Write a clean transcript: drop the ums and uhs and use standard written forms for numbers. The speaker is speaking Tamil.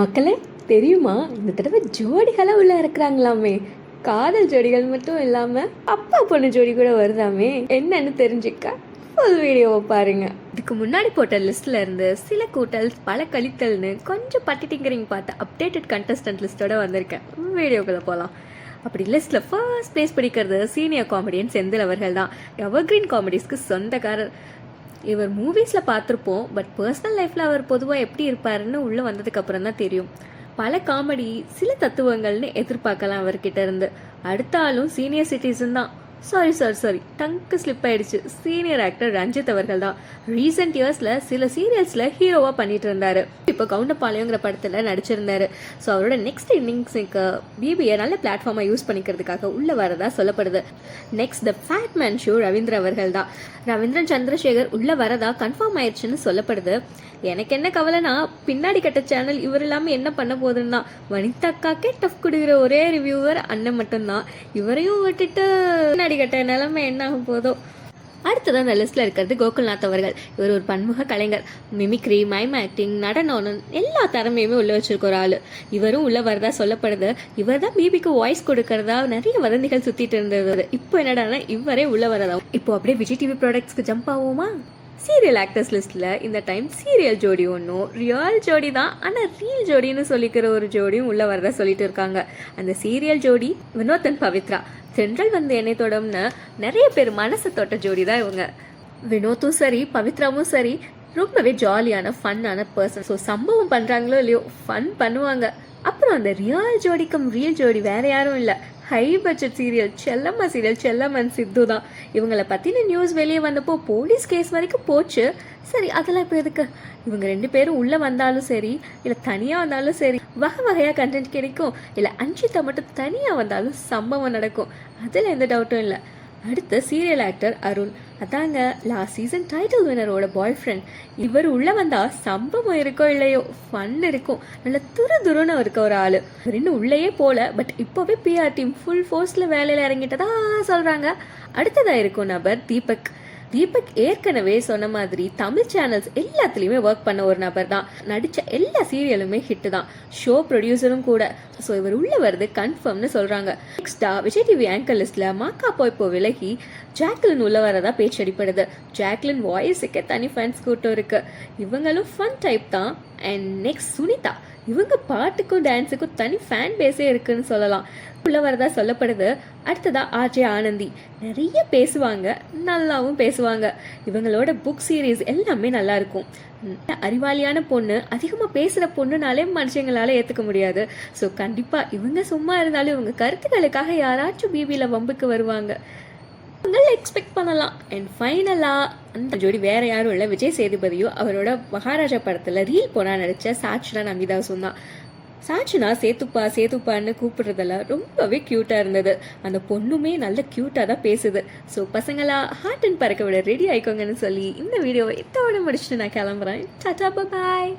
மக்களே தெரியுமா, இந்த தடவை ஜோடிகளாக உள்ள இறக்குறாங்களாமே. காதல் ஜோடிகள் மட்டும் இல்லாமல் அப்பா பொண்ணு ஜோடி கூட வருதாமே. என்னன்னு தெரிஞ்சுக்க ஃபுல் வீடியோவை பாருங்க. இதுக்கு முன்னாடி போட்ட லிஸ்ட்ல இருந்து சில கூட்டல் பல கழித்தல்னு கொஞ்சம் பட்டிட்டிங்கரிங் பார்த்து அப்டேட்டட் கண்டஸ்டன்ட் லிஸ்ட்டோட வந்திருக்கேன். வீடியோக்குள்ளே போகலாம். அப்படி லிஸ்ட்டில் ஃபர்ஸ்ட் பிளேஸ் பிடிக்கிறது சீனியர் காமெடியன் செந்தில் அவர்கள் தான். எவர்கிரீன் காமெடிஸ்க்கு சொந்தக்காரர். இவர் மூவிஸில் பார்த்துருப்போம், பட் பர்சனல் லைஃப்பில் அவர் பொதுவாக எப்படி இருப்பாருன்னு உள்ளே வந்ததுக்கப்புறம் தான் தெரியும். பல காமெடி, சில தத்துவங்கள்னு எதிர்பார்க்கலாம் அவர்கிட்ட இருந்து. அடுத்த ஆளும் சீனியர் சிட்டிசன் தான். சாரி டங்கு ஸ்லிப் ஆயிடுச்சு. சீனியர் ஆக்டர் ரஞ்சித் அவர்கள் தான். ரீசெண்ட் இயர்ஸில் சில சீரியல்ஸில் ஹீரோவாக பண்ணிட்டு இருந்தாரு. இப்போ கவுண்டபாளையங்கிற படத்தில் நடிச்சிருந்தாரு. ஸோ அவரோட நெக்ஸ்ட் இன்னிங்ஸுக்கு பிபிஏ நல்ல பிளாட்ஃபார்மை யூஸ் பண்ணிக்கிறதுக்காக உள்ளே வரதா சொல்லப்படுது. Next the fat man show Ravindra அவர்கள் தான். ரவீந்திரன் சந்திரசேகர் உள்ளே வரதா கன்ஃபார்ம் ஆயிடுச்சுன்னு சொல்லப்படுது. எனக்கு என்ன கவலைனா, பின்னாடி கட்ட சேனல் இவர் இல்லாமல் என்ன பண்ண போகுதுன்னா, வனிதாக்காக்கே டஃப் கொடுக்குற ஒரே ரிவ்யூவர் அண்ணன் மட்டும்தான். இவரையும் விட்டுட்டு பின்னாடி கட்ட நிலைமை என்ன ஆகும் போதோ. அடுத்ததான் அந்த லிஸ்ட்டில் இருக்கிறது கோகுல்நாத் அவர்கள். இவர் ஒரு பன்முக கலைஞர். மிமிக்ரி, மைம் ஆக்டிங், நடனம் எல்லா திறமையுமே உள்ள வச்சிருக்க ஒரு ஆள். இவரும் உள்ள வரதா சொல்லப்படுது. இவர் தான் பிபிக்கு வாய்ஸ் கொடுக்கறதா நிறைய வதந்திகள் சுத்திட்டு இருந்தது. இப்போ என்னடானா இவரே உள்ள வரதா. இப்போ அப்படியே விஜய் டிவி ப்ராடக்ட்ஸ்க்கு ஜம்ப் ஆகுமா? சீரியல் ஆக்டர்ஸ் லிஸ்ட்டில் இந்த டைம் சீரியல் ஜோடி ஒன்றும் ரியல் ஜோடி தான், ஆனால் ரீல் ஜோடின்னு சொல்லிக்கிற ஒரு ஜோடியும் உள்ள வரதா சொல்லிட்டு இருக்காங்க. அந்த சீரியல் ஜோடி வினோத் அண்ட் பவித்ரா. சென்ட்ரல் வந்து என்னை தொடம்னு நிறைய பேர் மனசை தொட்ட ஜோடி தான் இவங்க. வினோத்தும் சரி பவித்ராவும் சரி ரொம்பவே ஜாலியான ஃபன்னான பர்சன். ஸோ சம்பவம் பண்ணுறாங்களோ இல்லையோ ஃபன் பண்ணுவாங்க. அப்புறம் அந்த ரியல் ஜோடிக்கும் ரியல் ஜோடி வேற யாரும் இல்லை, ஹை பட்ஜெட் சீரியல் செல்லம்மன் சித்து தான். இவங்களை பற்றின நியூஸ் வெளியே வந்தப்போ போலீஸ் கேஸ் வரைக்கும் போச்சு. சரி, அதெல்லாம் இப்போ எதுக்கு? இவங்க ரெண்டு பேரும் உள்ளே வந்தாலும் சரி, இல்லை தனியாக வந்தாலும் சரி, வகையாக கண்டென்ட் கிடைக்கும். இல்லை அஞ்சிதா மட்டும் தனியாக வந்தாலும் சம்பவம் நடக்கும். அதில் எந்த டவுட்டும் இல்லை. அடுத்து சீரியல் ஆக்டர் அருண். அதாங்க லாஸ்ட் சீசன் டைட்டில் வினரோட பாய் ஃப்ரெண்ட். இவர் உள்ளே வந்தால் சம்பவம் இருக்கோ இல்லையோ ஃபன் இருக்கும். நல்ல துருன்னு இருக்க ஒரு ஆள். அவர் இன்னும் உள்ளேயே போல, பட் இப்போவே பிஆர் டீம் ஃபுல் ஃபோர்ஸில் வேலையில் இறங்கிட்டதா சொல்கிறாங்க. அடுத்ததாக இருக்கும் நபர் தீபக் ஏற்கனவே சொன்ன மாதிரி தமிழ் சேனல்ஸ் எல்லாத்துலேயுமே ஒர்க் பண்ண ஒரு நபர் தான். நடித்த எல்லா சீரியலுமே ஹிட்டு தான். ஷோ ப்ரொடியூசரும் கூட. ஸோ இவர் உள்ள வருது கன்ஃபார்ம்னு சொல்கிறாங்க. நெக்ஸ்டா விஜய் டிவி ஆங்கர் லிஸ்ட்டில் மாக்காப்போ இப்போ விலகி ஜாக்லின் உள்ள வரதா பேச்சு அடிப்படுது. ஜாக்லின் வாய்ஸுக்கே தனி ஃபேன்ஸ் கூட்டம் இருக்கு. இவங்களும் ஃபன் டைப் தான். And next Sunitha. இவங்க பாட்டுக்கும் டான்ஸுக்கும் தனி ஃபேன் பேஸே இருக்குன்னு சொல்லலாம். உள்ள வரதா சொல்லப்படுது. அடுத்ததா ஆர்ஜே ஆனந்தி. நிறைய பேசுவாங்க, நல்லாவும் பேசுவாங்க. இவங்களோட புக் சீரீஸ் எல்லாமே நல்லா இருக்கும். அறிவாளியான பொண்ணு, அதிகமாக பேசுகிற பொண்ணுனாலே மனுஷங்களால ஏற்றுக்க முடியாது. ஸோ கண்டிப்பாக இவங்க சும்மா இருந்தாலும் இவங்க கருத்துக்களுக்காக யாராச்சும் பிபியில் வம்புக்கு வருவாங்க, எக்ஸ்பெக்ட் பண்ணலாம். அண்ட் ஃபைனலாக அந்த ஜோடி வேற யாரும் இல்லை, விஜய் சேதுபதியும் அவரோட மகாராஜா படத்தில் ரீல் போனா நடித்த சாட்சினா நமிதாசும் தான். சாட்சினா சேத்துப்பான்னு கூப்பிடுறதெல்லாம் ரொம்பவே க்யூட்டாக இருந்தது. அந்த பொண்ணுமே நல்ல க்யூட்டாக தான் பேசுது. ஸோ பசங்களா ஹார்ட் அண்ட் பறக்க விட ரெடி ஆயிக்கோங்கன்னு சொல்லி இந்த வீடியோவை இத்தோட முடிச்சுட்டு நான் கிளம்புறேன். டாடா பாய்.